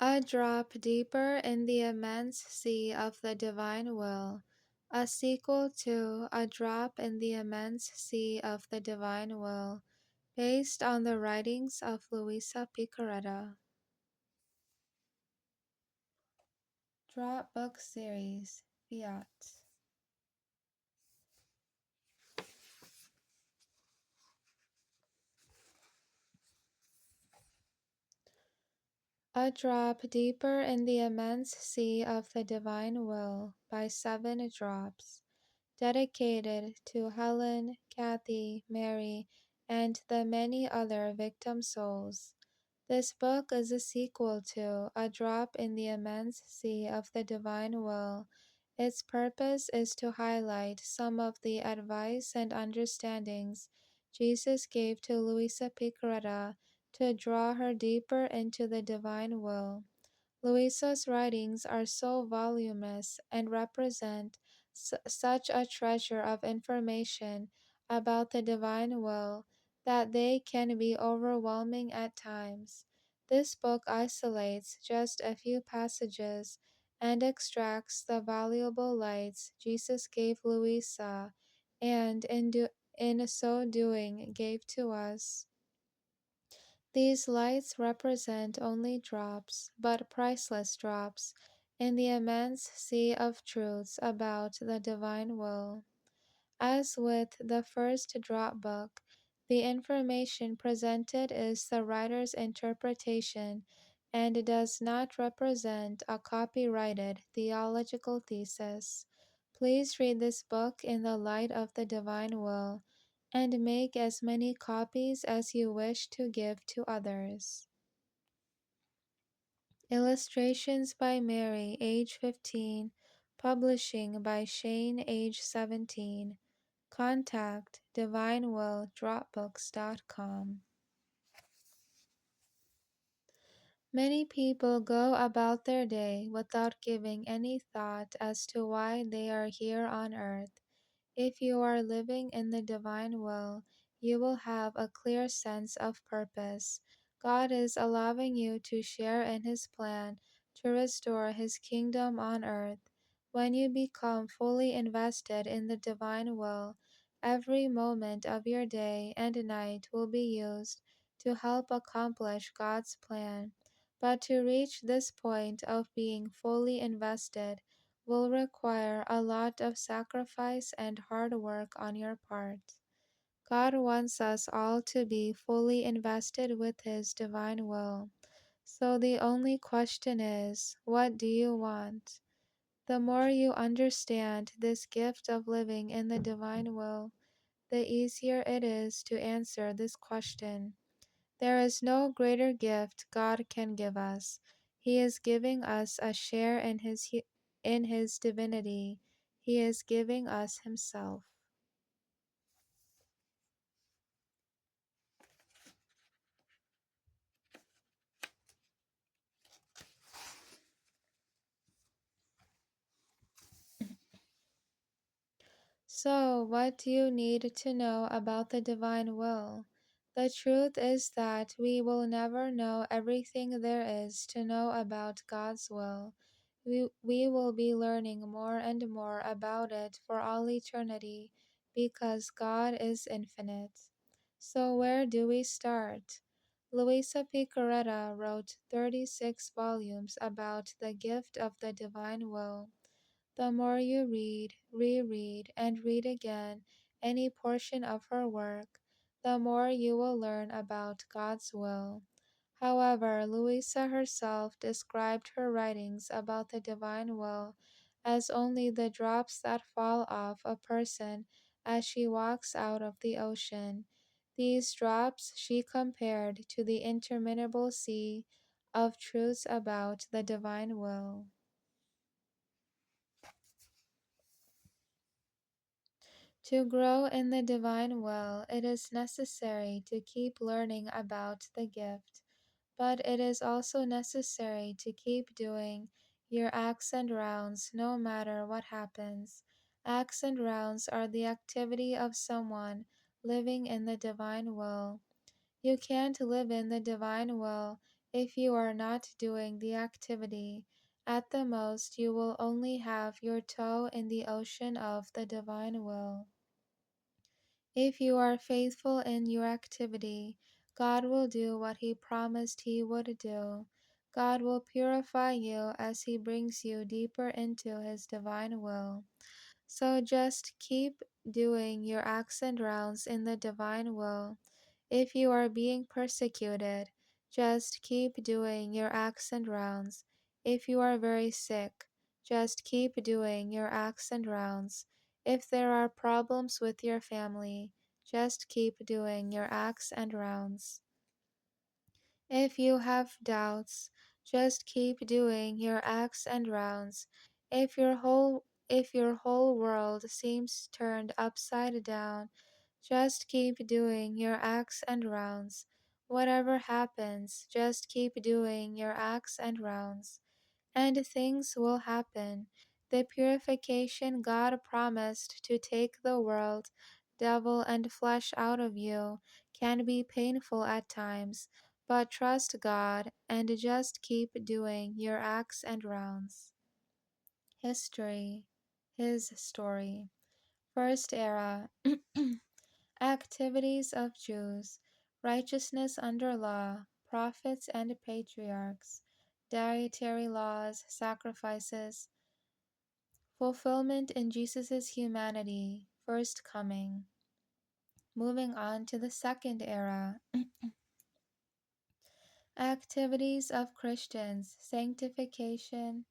A drop deeper in the immense sea of the divine will. A sequel to A Drop in the Immense Sea of the Divine Will, based on the writings of Luisa Picaretta. Dropbook series, Fiat. A Drop Deeper in the Immense Sea of the Divine Will by 7 Drops. Dedicated to Helen, Kathy, Mary, and the many other victim souls. This book is a sequel to A Drop in the Immense Sea of the Divine Will. Its purpose is to highlight some of the advice and understandings Jesus gave to Luisa Picaretta to draw her deeper into the divine will. Luisa's writings are so voluminous and represent such a treasure of information about the divine will that they can be overwhelming at times. This book isolates just a few passages and extracts the valuable lights Jesus gave Luisa and in so doing gave to us. These lights represent only drops, but priceless drops, in the immense sea of truths about the divine will. As with the first drop book, the information presented is the writer's interpretation and does not represent a copyrighted theological thesis. Please read this book in the light of the divine will and make as many copies as you wish to give to others. Illustrations by Mary, age 15. Publishing by Shane, age 17. Contact divinewilldropbooks.com. Many people go about their day without giving any thought as to why they are here on earth. If you are living in the divine will, you will have a clear sense of purpose. God is allowing you to share in His plan to restore His kingdom on earth. When you become fully invested in the divine will, every moment of your day and night will be used to help accomplish God's plan. But to reach this point of being fully invested, will require a lot of sacrifice and hard work on your part. God wants us all to be fully invested with His divine will. So the only question is, what do you want? The more you understand this gift of living in the divine will, the easier it is to answer this question. There is no greater gift God can give us. He is giving us a share in his divinity. He is giving us Himself. So, what do you need to know about the divine will? The truth is that we will never know everything there is to know about God's will. We will be learning more and more about it for all eternity because God is infinite. So, where do we start? Luisa Picaretta wrote 36 volumes about the gift of the divine will. The more you read, reread, and read again any portion of her work, the more you will learn about God's will. However, Louisa herself described her writings about the divine will as only the drops that fall off a person as she walks out of the ocean. These drops she compared to the interminable sea of truths about the divine will. To grow in the divine will, it is necessary to keep learning about the gift, but it is also necessary to keep doing your acts and rounds no matter what happens. Acts and rounds are the activity of someone living in the divine will. You can't live in the divine will If you are not doing the activity, at the most you will only have your toe in the ocean of the divine will. If you are faithful in your activity, God will do what He promised He would do. God will purify you as He brings you deeper into His divine will. So just keep doing your acts and rounds in the divine will. If you are being persecuted, just keep doing your acts and rounds. If you are very sick, just keep doing your acts and rounds. If there are problems with your family, just keep doing your acts and rounds. If you have doubts, just keep doing your acts and rounds. If your whole world seems turned upside down, just keep doing your acts and rounds. Whatever happens, just keep doing your acts and rounds, and things will happen. The purification God promised to take the world, devil, and flesh out of you can be painful at times, but trust God and just keep doing your acts and rounds. History. His story. First era. Activities of Jews. Righteousness under law. Prophets and patriarchs. Dietary laws, sacrifices. Fulfillment in Jesus' humanity. First coming. Moving on to the second era. Activities of Christians. Sanctification,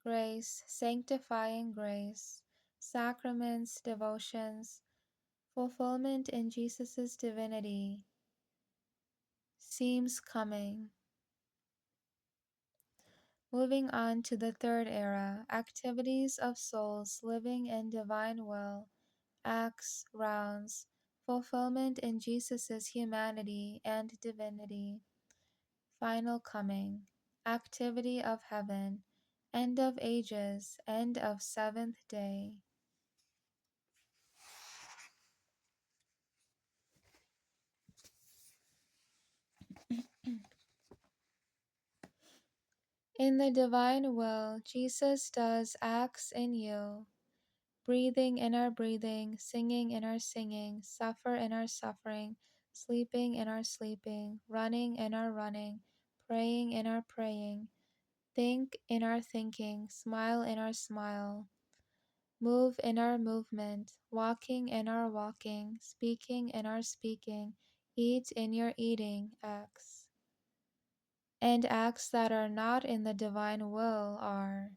grace, sanctifying grace, sacraments, devotions, fulfillment in Jesus' divinity, seems coming. Moving on to the third era, activities of souls living in divine will, acts, rounds, fulfillment in Jesus' humanity and divinity, final coming, activity of heaven, end of ages, end of seventh day. In the divine will, Jesus does acts in you, breathing in our breathing, singing in our singing, suffer in our suffering, sleeping in our sleeping, running in our running, praying in our praying, think in our thinking, smile in our smile, move in our movement, walking in our walking, speaking in our speaking, eat in your eating, acts. And acts that are not in the divine will are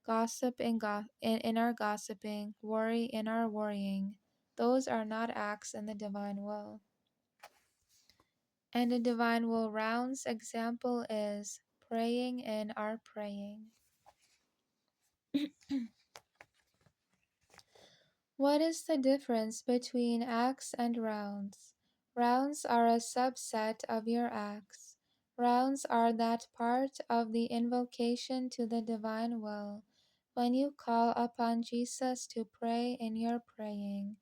gossip in our gossiping, worry in our worrying. Those are not acts in the divine will. And the divine will rounds example is praying in our praying. What is the difference between acts and rounds? Rounds are a subset of your acts. Rounds are that part of the invocation to the divine will. When you call upon Jesus to pray in your praying,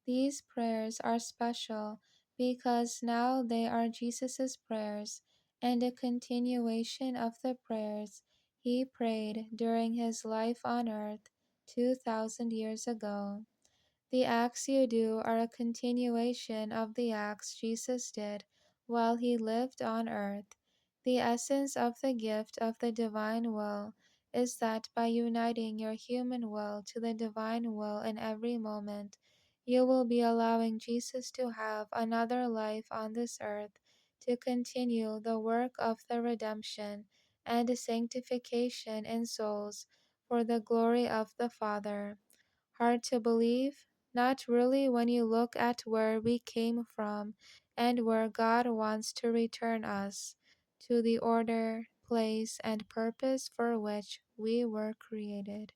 these prayers are special because now they are Jesus' prayers and a continuation of the prayers he prayed during his life on earth 2,000 years ago. The acts you do are a continuation of the acts Jesus did while he lived on earth. The essence of the gift of the divine will is that by uniting your human will to the divine will in every moment, you will be allowing Jesus to have another life on this earth to continue the work of the redemption and sanctification in souls for the glory of the Father. Hard to believe? Not really when you look at where we came from and where God wants to return us to the order, place, and purpose for which we were created.